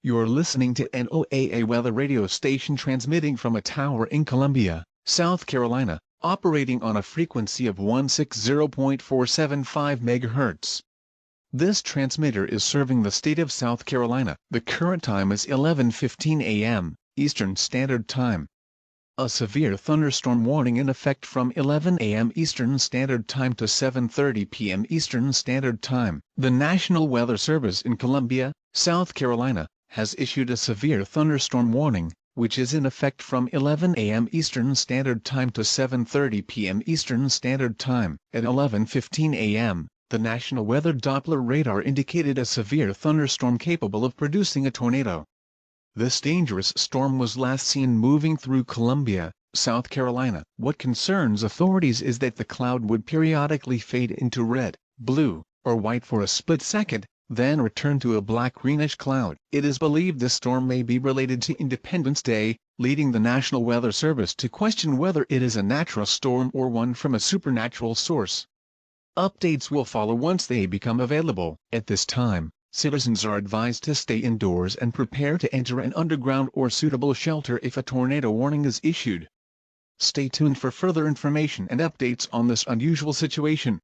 You're listening to NOAA weather radio station transmitting from a tower in Columbia, South Carolina, operating on a frequency of 160.475 MHz. This transmitter is serving the state of South Carolina. The current time is 11:15 a.m. Eastern Standard Time. A severe thunderstorm warning in effect from 11 a.m. Eastern Standard Time to 7:30 p.m. Eastern Standard Time. The National Weather Service in Columbia, South Carolina, has issued a severe thunderstorm warning, which is in effect from 11 a.m. Eastern Standard Time to 7:30 p.m. Eastern Standard Time. At 11:15 a.m., the National Weather Doppler radar indicated a severe thunderstorm capable of producing a tornado. This dangerous storm was last seen moving through Columbia, South Carolina. What concerns authorities is that the cloud would periodically fade into red, blue, or white for a split second, then return to a black-greenish cloud. It is believed this storm may be related to Independence Day, leading the National Weather Service to question whether it is a natural storm or one from a supernatural source. Updates will follow once they become available. At this time, citizens are advised to stay indoors and prepare to enter an underground or suitable shelter if a tornado warning is issued. Stay tuned for further information and updates on this unusual situation.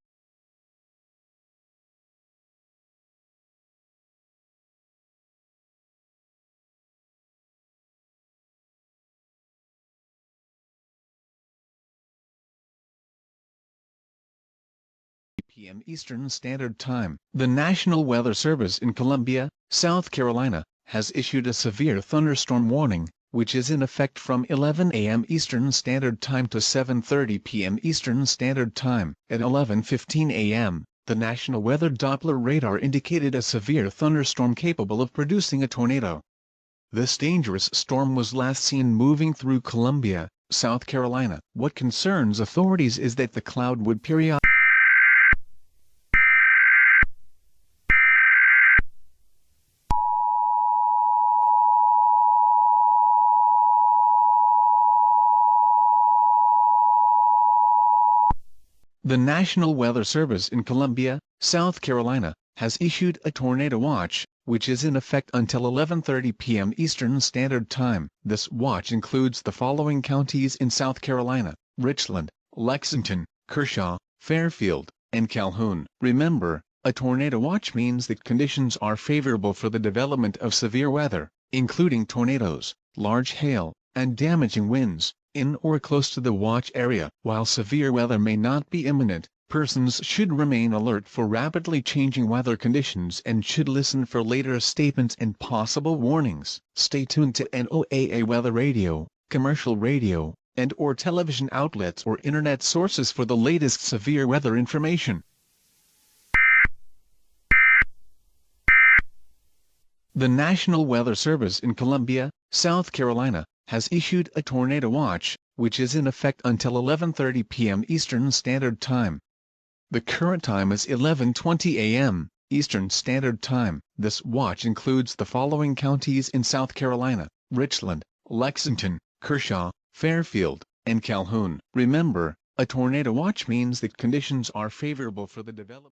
p.m. Eastern Standard Time. The National Weather Service in Columbia, South Carolina, has issued a severe thunderstorm warning, which is in effect from 11 a.m. Eastern Standard Time to 7:30 p.m. Eastern Standard Time. At 11:15 a.m., the National Weather Doppler radar indicated a severe thunderstorm capable of producing a tornado. This dangerous storm was last seen moving through Columbia, South Carolina. What concerns authorities is that the cloud would periodically The National Weather Service in Columbia, South Carolina, has issued a tornado watch, which is in effect until 11:30 p.m. Eastern Standard Time. This watch includes the following counties in South Carolina: Richland, Lexington, Kershaw, Fairfield, and Calhoun. Remember, a tornado watch means that conditions are favorable for the development of severe weather, including tornadoes, large hail, and damaging winds, in or close to the watch area. While severe weather may not be imminent, persons should remain alert for rapidly changing weather conditions and should listen for later statements and possible warnings. Stay tuned to NOAA weather radio, commercial radio, and/or television outlets or internet sources for the latest severe weather information. The National Weather Service in Columbia, South Carolina, has issued a tornado watch, which is in effect until 11:30 p.m. Eastern Standard Time. The current time is 11:20 a.m. Eastern Standard Time. This watch includes the following counties in South Carolina: Richland, Lexington, Kershaw, Fairfield, and Calhoun. Remember, a tornado watch means that conditions are favorable for the development.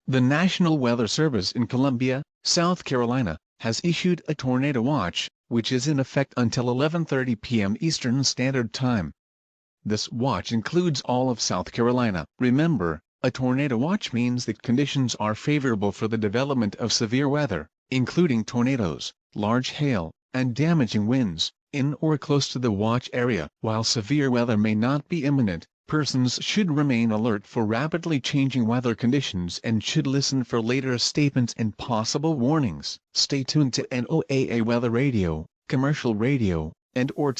The National Weather Service in Columbia, South Carolina, has issued a tornado watch, which is in effect until 11:30 p.m. Eastern Standard Time. This watch includes all of South Carolina. Remember, a tornado watch means that conditions are favorable for the development of severe weather, including tornadoes, large hail, and damaging winds, in or close to the watch area. While severe weather may not be imminent, persons should remain alert for rapidly changing weather conditions and should listen for later statements and possible warnings. Stay tuned to NOAA weather radio, commercial radio, and/or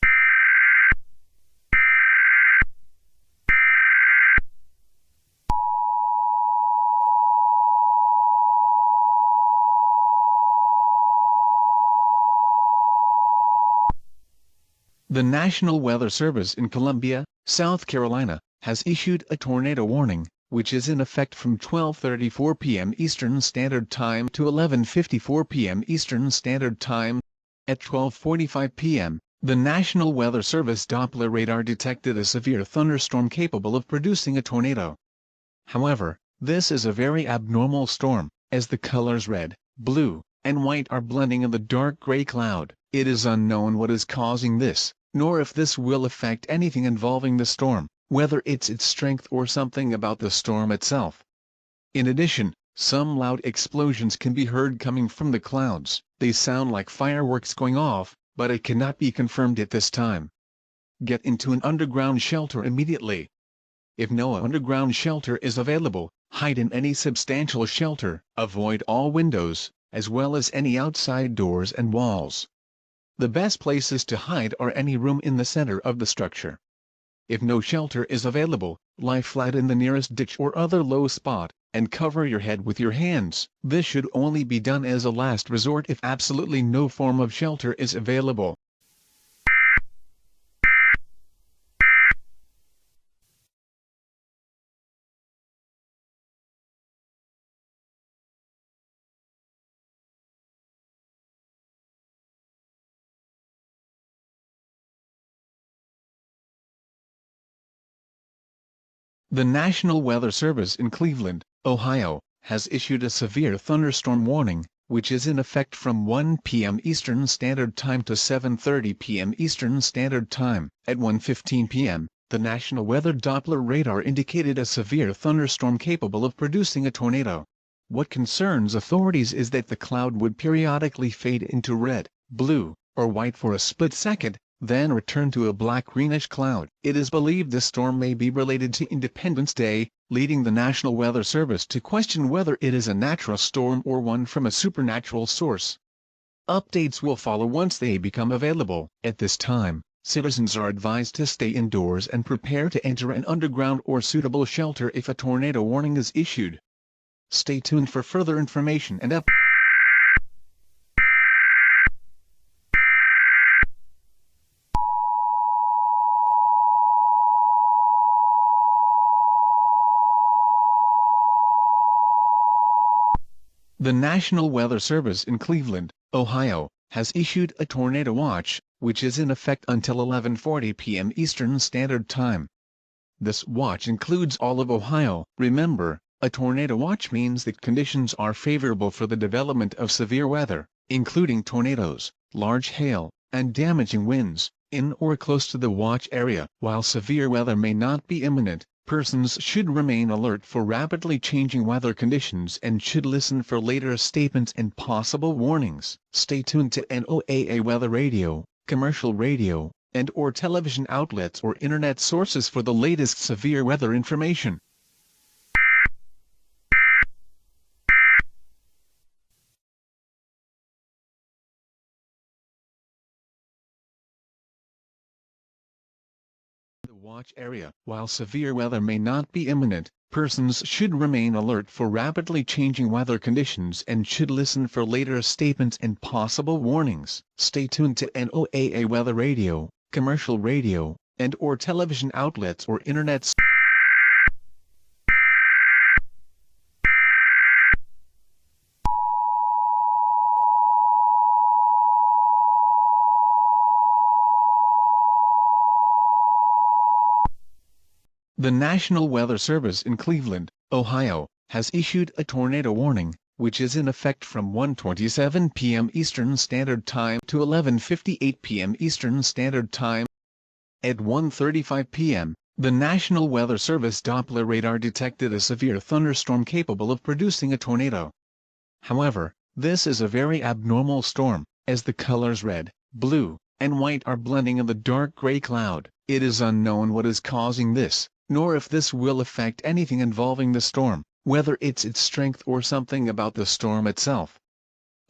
The National Weather Service in Columbia, South Carolina, has issued a tornado warning, which is in effect from 12:34 p.m. Eastern Standard Time to 11:54 p.m. Eastern Standard Time. At 12:45 p.m., the National Weather Service Doppler radar detected a severe thunderstorm capable of producing a tornado. However, this is a very abnormal storm, as the colors red, blue, and white are blending in the dark gray cloud. It is unknown what is causing this, nor if this will affect anything involving the storm, whether it's its strength or something about the storm itself. In addition, some loud explosions can be heard coming from the clouds. They sound like fireworks going off, but it cannot be confirmed at this time. Get into an underground shelter immediately. If no underground shelter is available, hide in any substantial shelter. Avoid all windows, as well as any outside doors and walls. The best places to hide are any room in the center of the structure. If no shelter is available, lie flat in the nearest ditch or other low spot, and cover your head with your hands. This should only be done as a last resort if absolutely no form of shelter is available. The National Weather Service in Cleveland, Ohio, has issued a severe thunderstorm warning, which is in effect from 1 p.m. Eastern Standard Time to 7:30 p.m. Eastern Standard Time. At 1:15 p.m., the National Weather Doppler radar indicated a severe thunderstorm capable of producing a tornado. What concerns authorities is that the cloud would periodically fade into red, blue, or white for a split second, then return to a black-greenish cloud. It is believed this storm may be related to Independence Day, leading the National Weather Service to question whether it is a natural storm or one from a supernatural source. Updates will follow once they become available. At this time, citizens are advised to stay indoors and prepare to enter an underground or suitable shelter if a tornado warning is issued. Stay tuned for further information and updates. The National Weather Service in Cleveland, Ohio, has issued a tornado watch, which is in effect until 11:40 p.m. Eastern Standard Time. This watch includes all of Ohio. Remember, a tornado watch means that conditions are favorable for the development of severe weather, including tornadoes, large hail, and damaging winds, in or close to the watch area. While severe weather may not be imminent, persons should remain alert for rapidly changing weather conditions and should listen for later statements and possible warnings. Stay tuned to NOAA weather radio, commercial radio, and/or television outlets or internet sources for the latest severe weather information. Watch area. While severe weather may not be imminent, persons should remain alert for rapidly changing weather conditions and should listen for later statements and possible warnings. Stay tuned to NOAA weather radio, commercial radio, and/or television outlets or internet. The National Weather Service in Cleveland, Ohio, has issued a tornado warning, which is in effect from 1:27 p.m. Eastern Standard Time to 11:58 p.m. Eastern Standard Time. At 1:35 p.m., the National Weather Service Doppler radar detected a severe thunderstorm capable of producing a tornado. However, this is a very abnormal storm, as the colors red, blue, and white are blending in the dark gray cloud. It is unknown what is causing this, nor if this will affect anything involving the storm, whether it's its strength or something about the storm itself.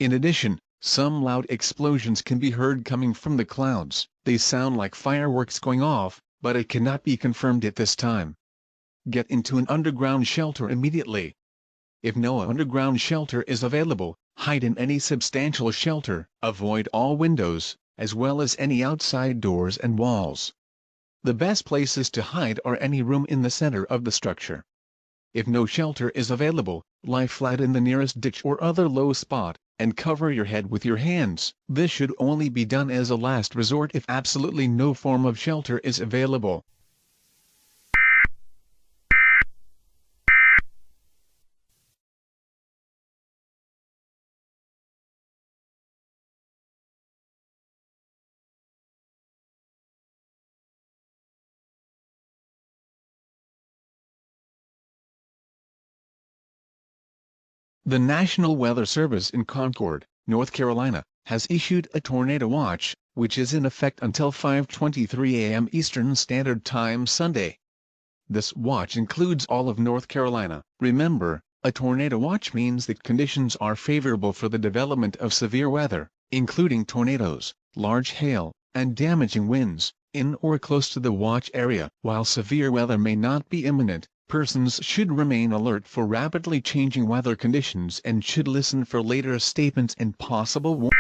In addition, some loud explosions can be heard coming from the clouds. They sound like fireworks going off, but it cannot be confirmed at this time. Get into an underground shelter immediately. If no underground shelter is available, hide in any substantial shelter. Avoid all windows, as well as any outside doors and walls. The best places to hide are any room in the center of the structure. If no shelter is available, lie flat in the nearest ditch or other low spot, and cover your head with your hands. This should only be done as a last resort if absolutely no form of shelter is available. The National Weather Service in Concord, North Carolina, has issued a tornado watch, which is in effect until 5:23 a.m. Eastern Standard Time Sunday. This watch includes all of North Carolina. Remember, a tornado watch means that conditions are favorable for the development of severe weather, including tornadoes, large hail, and damaging winds, in or close to the watch area. While severe weather may not be imminent, persons should remain alert for rapidly changing weather conditions and should listen for later statements and possible warnings.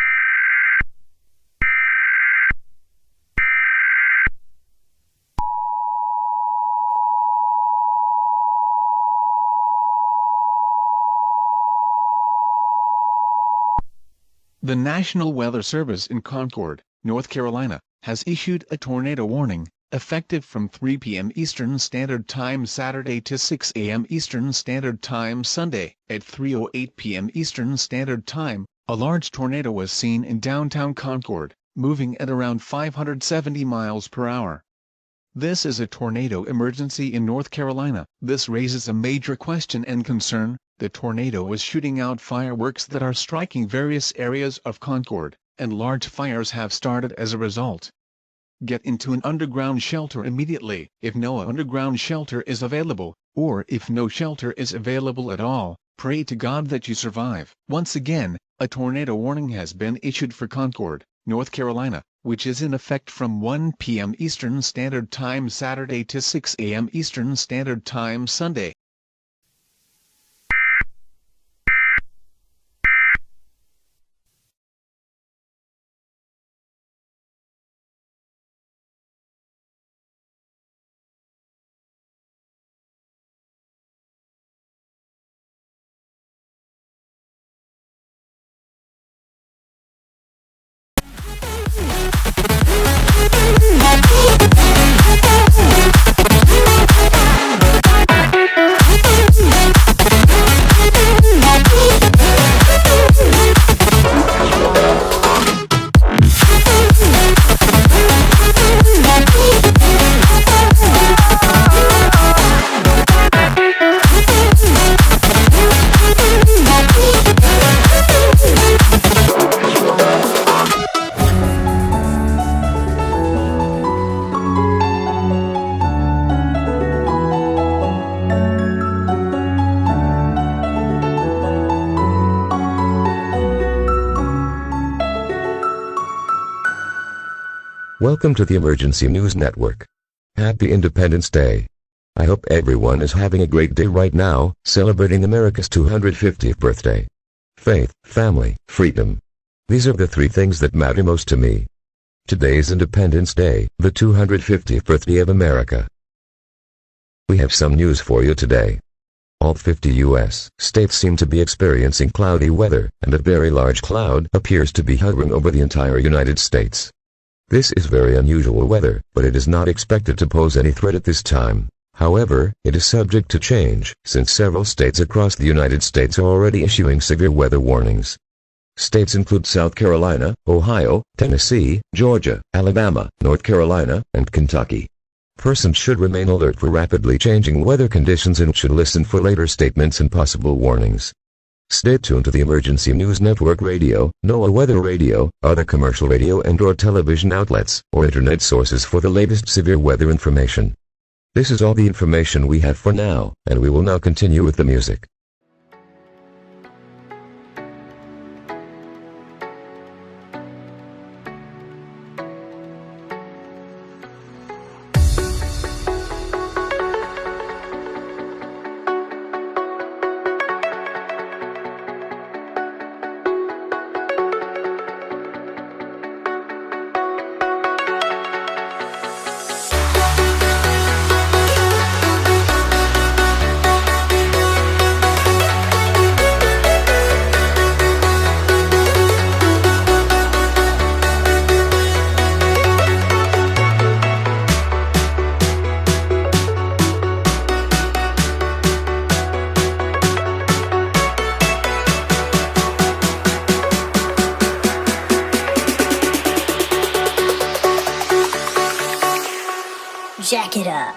The National Weather Service in Concord, North Carolina, has issued a tornado warning, effective from 3 p.m. Eastern Standard Time Saturday to 6 a.m. Eastern Standard Time Sunday. At 3:08 p.m. Eastern Standard Time, a large tornado was seen in downtown Concord, moving at around 570 miles per hour. This is a tornado emergency in North Carolina. This raises a major question and concern. The tornado was shooting out fireworks that are striking various areas of Concord, and large fires have started as a result. Get into an underground shelter immediately. If no underground shelter is available, or if no shelter is available at all, pray to God that you survive. Once again, a tornado warning has been issued for Concord, North Carolina, which is in effect from 1 p.m. Eastern Standard Time Saturday to 6 a.m. Eastern Standard Time Sunday. Welcome to the Emergency News Network. Happy Independence Day. I hope everyone is having a great day right now, celebrating America's 250th birthday. Faith, family, freedom. These are the three things that matter most to me. Today is Independence Day, the 250th birthday of America. We have some news for you today. All 50 U.S. states seem to be experiencing cloudy weather, and a very large cloud appears to be hovering over the entire United States. This is very unusual weather, but it is not expected to pose any threat at this time. However, it is subject to change, since several states across the United States are already issuing severe weather warnings. States include South Carolina, Ohio, Tennessee, Georgia, Alabama, North Carolina, and Kentucky. Persons should remain alert for rapidly changing weather conditions and should listen for later statements and possible warnings. Stay tuned to the Emergency News Network Radio, NOAA Weather Radio, other commercial radio and/or television outlets, or internet sources for the latest severe weather information. This is all the information we have for now, and we will now continue with the music. Jack it up.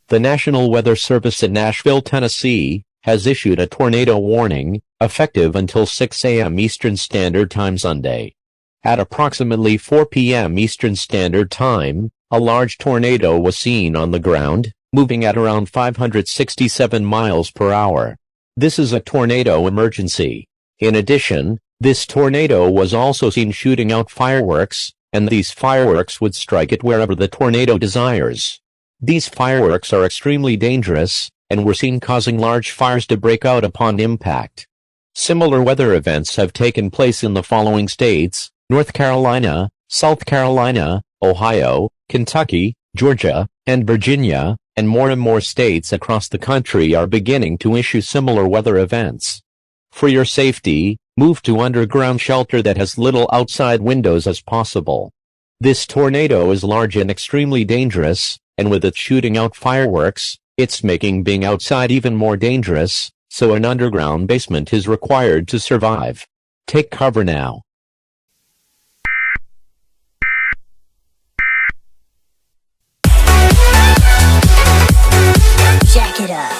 The National Weather Service in Nashville, Tennessee, has issued a tornado warning, effective until 6 a.m. Eastern Standard Time Sunday. At approximately 4 p.m. Eastern Standard Time, a large tornado was seen on the ground, moving at around 567 miles per hour. This is a tornado emergency. In addition, this tornado was also seen shooting out fireworks, and these fireworks would strike it wherever the tornado desires. These fireworks are extremely dangerous, and were seen causing large fires to break out upon impact. Similar weather events have taken place in the following states: North Carolina, South Carolina, Ohio, Kentucky, Georgia, and Virginia, and more states across the country are beginning to issue similar weather events. For your safety, move to underground shelter that has little outside windows as possible. This tornado is large and extremely dangerous, and with it shooting out fireworks, it's making being outside even more dangerous, so an underground basement is required to survive. Take cover now. Jack it up.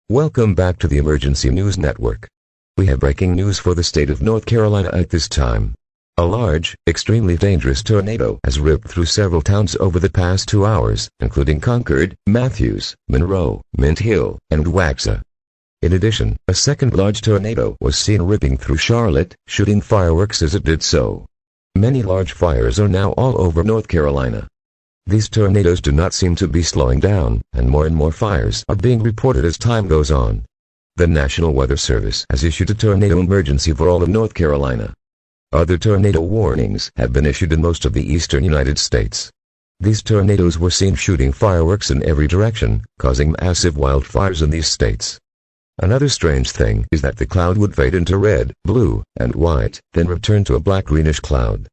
Welcome back to the Emergency News Network. We have breaking news for the state of North Carolina at this time. A large, extremely dangerous tornado has ripped through several towns over the past 2 hours, including Concord, Matthews, Monroe, Mint Hill, and Waxa. In addition, a second large tornado was seen ripping through Charlotte, shooting fireworks as it did so. Many large fires are now all over North Carolina. These tornadoes do not seem to be slowing down, and more fires are being reported as time goes on. The National Weather Service has issued a tornado emergency for all of North Carolina. Other tornado warnings have been issued in most of the eastern United States. These tornadoes were seen shooting fireworks in every direction, causing massive wildfires in these states. Another strange thing is that the cloud would fade into red, blue, and white, then return to a black-greenish cloud.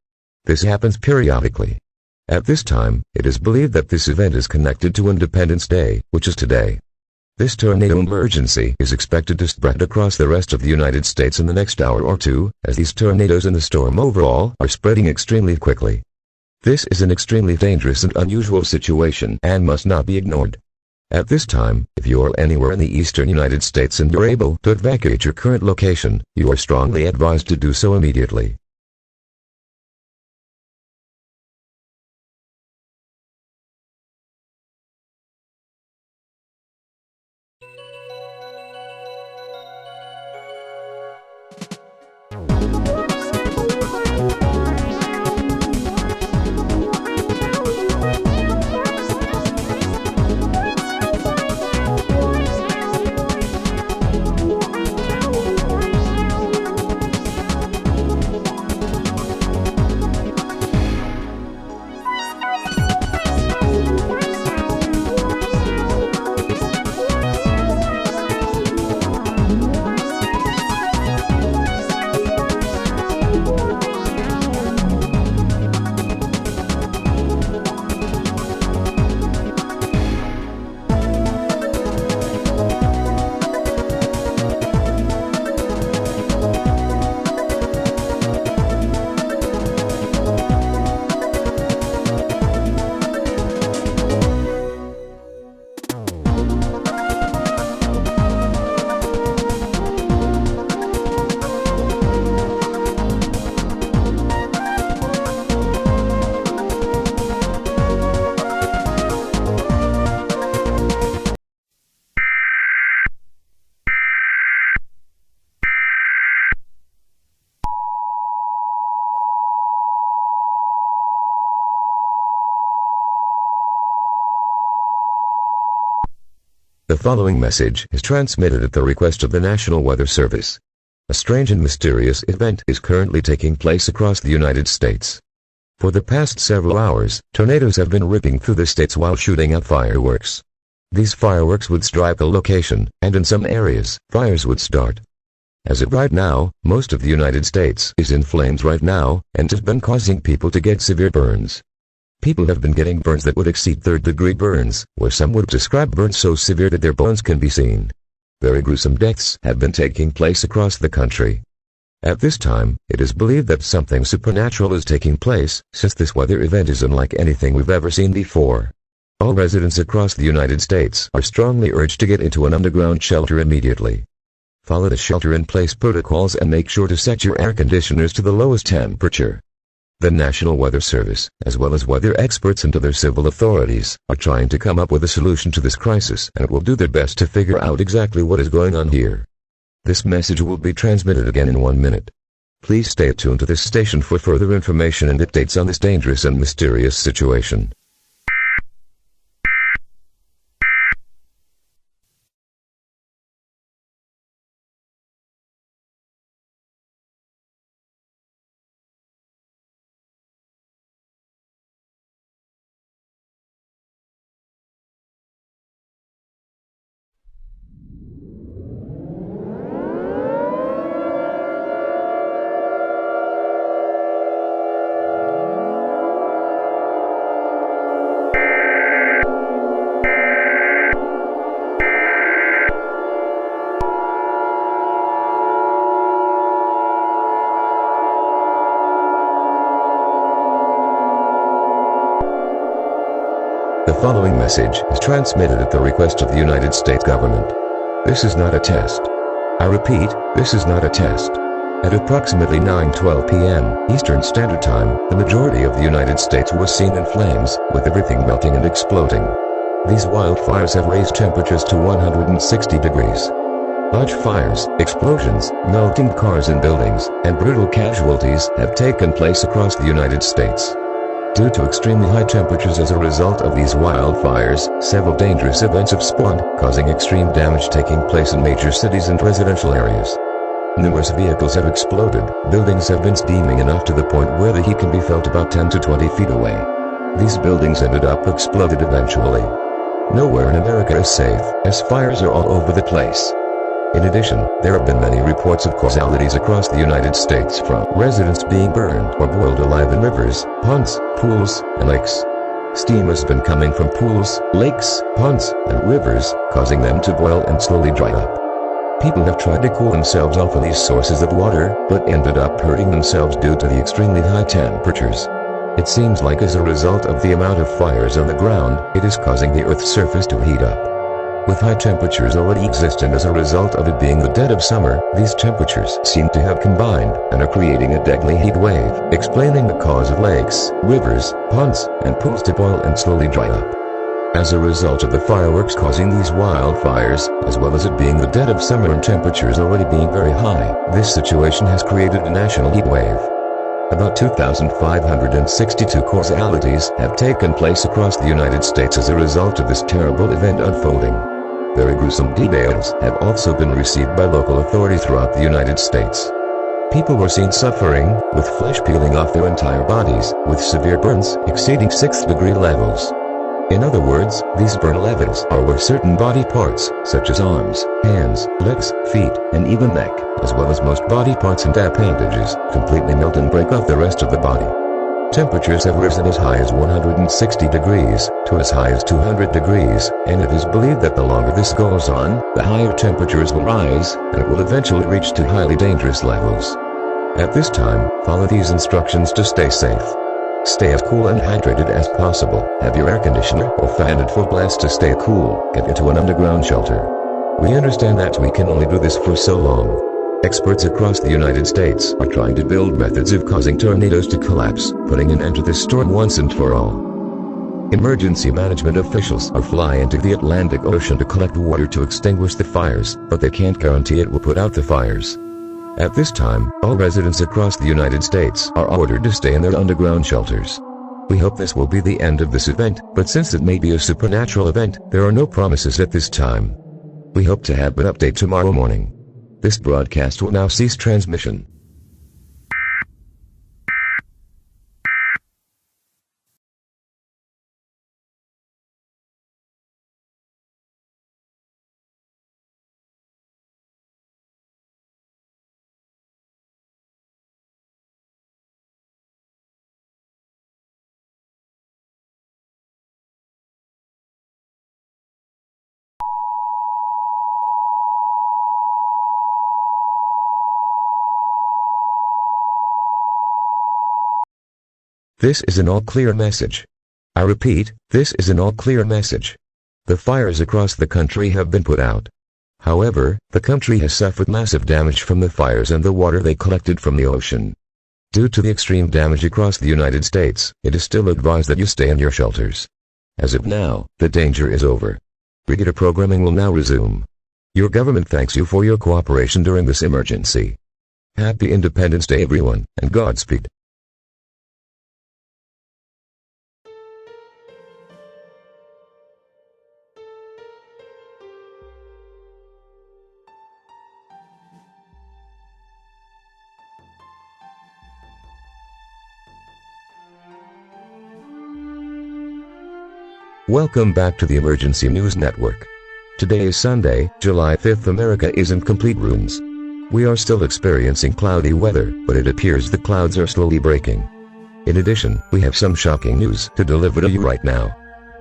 This happens periodically. At this time, it is believed that this event is connected to Independence Day, which is today. This tornado emergency is expected to spread across the rest of the United States in the next hour or two, as these tornadoes and the storm overall are spreading extremely quickly. This is an extremely dangerous and unusual situation and must not be ignored. At this time, if you are anywhere in the eastern United States and you're able to evacuate your current location, you are strongly advised to do so immediately. The following message is transmitted at the request of the National Weather Service. A strange and mysterious event is currently taking place across the United States. For the past several hours, tornadoes have been ripping through the states while shooting out fireworks. These fireworks would strike a location, and in some areas, fires would start. As of right now, most of the United States is in flames right now, and has been causing people to get severe burns. People have been getting burns that would exceed third-degree burns, where some would describe burns so severe that their bones can be seen. Very gruesome deaths have been taking place across the country. At this time, it is believed that something supernatural is taking place, since this weather event is unlike anything we've ever seen before. All residents across the United States are strongly urged to get into an underground shelter immediately. Follow the shelter-in-place protocols and make sure to set your air conditioners to the lowest temperature. The National Weather Service, as well as weather experts and other civil authorities, are trying to come up with a solution to this crisis and will do their best to figure out exactly what is going on here. This message will be transmitted again in 1 minute. Please stay tuned to this station for further information and updates on this dangerous and mysterious situation. The following message is transmitted at the request of the United States government. This is not a test. I repeat, this is not a test. At approximately 9:12 p.m. Eastern Standard Time, the majority of the United States was seen in flames, with everything melting and exploding. These wildfires have raised temperatures to 160 degrees. Large fires, explosions, melting cars and buildings, and brutal casualties have taken place across the United States. Due to extremely high temperatures as a result of these wildfires, several dangerous events have spawned, causing extreme damage taking place in major cities and residential areas. Numerous vehicles have exploded, buildings have been steaming enough to the point where the heat can be felt about 10 to 20 feet away. These buildings ended up exploded eventually. Nowhere in America is safe, as fires are all over the place. In addition, there have been many reports of causalities across the United States from residents being burned or boiled alive in rivers, ponds, pools, and lakes. Steam has been coming from pools, lakes, ponds, and rivers, causing them to boil and slowly dry up. People have tried to cool themselves off of these sources of water, but ended up hurting themselves due to the extremely high temperatures. It seems like as a result of the amount of fires on the ground, it is causing the Earth's surface to heat up. With high temperatures already existent as a result of it being the dead of summer, these temperatures seem to have combined and are creating a deadly heat wave, explaining the cause of lakes, rivers, ponds, and pools to boil and slowly dry up. As a result of the fireworks causing these wildfires, as well as it being the dead of summer and temperatures already being very high, this situation has created a national heat wave. About 2,562 causalities have taken place across the United States as a result of this terrible event unfolding. Very gruesome details have also been received by local authorities throughout the United States. People were seen suffering, with flesh peeling off their entire bodies, with severe burns exceeding 6th-degree levels. In other words, these burn levels are where certain body parts, such as arms, hands, legs, feet, and even neck, as well as most body parts and appendages, completely melt and break off the rest of the body. Temperatures have risen as high as 160 degrees, to as high as 200 degrees, and it is believed that the longer this goes on, the higher temperatures will rise, and it will eventually reach to highly dangerous levels. At this time, follow these instructions to stay safe. Stay as cool and hydrated as possible. Have your air conditioner or fan at full blast to stay cool. Get into an underground shelter. We understand that we can only do this for so long. Experts across the United States are trying to build methods of causing tornadoes to collapse, putting an end to this storm once and for all. Emergency management officials are flying into the Atlantic Ocean to collect water to extinguish the fires, but they can't guarantee it will put out the fires. At this time, all residents across the United States are ordered to stay in their underground shelters. We hope this will be the end of this event, but since it may be a supernatural event, there are no promises at this time. We hope to have an update tomorrow morning. This broadcast will now cease transmission. This is an all-clear message. I repeat, this is an all-clear message. The fires across the country have been put out. However, the country has suffered massive damage from the fires and the water they collected from the ocean. Due to the extreme damage across the United States, it is still advised that you stay in your shelters. As of now, the danger is over. Regular programming will now resume. Your government thanks you for your cooperation during this emergency. Happy Independence Day everyone, and Godspeed. Welcome back to the Emergency News Network. Today is Sunday, July 5th. America is in complete ruins. We are still experiencing cloudy weather, but it appears the clouds are slowly breaking. In addition, we have some shocking news to deliver to you right now.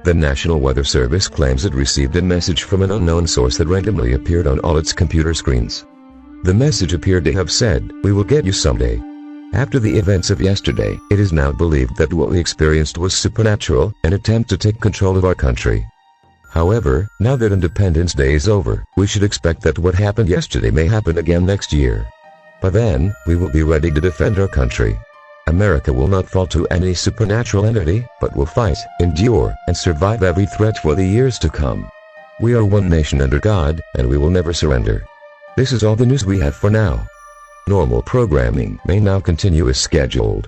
The National Weather Service claims it received a message from an unknown source that randomly appeared on all its computer screens. The message appeared to have said, "We will get you someday." After the events of yesterday, it is now believed that what we experienced was supernatural, an attempt to take control of our country. However, now that Independence Day is over, we should expect that what happened yesterday may happen again next year. By then, we will be ready to defend our country. America will not fall to any supernatural entity, but will fight, endure, and survive every threat for the years to come. We are one nation under God, and we will never surrender. This is all the news we have for now. Normal programming may now continue as scheduled.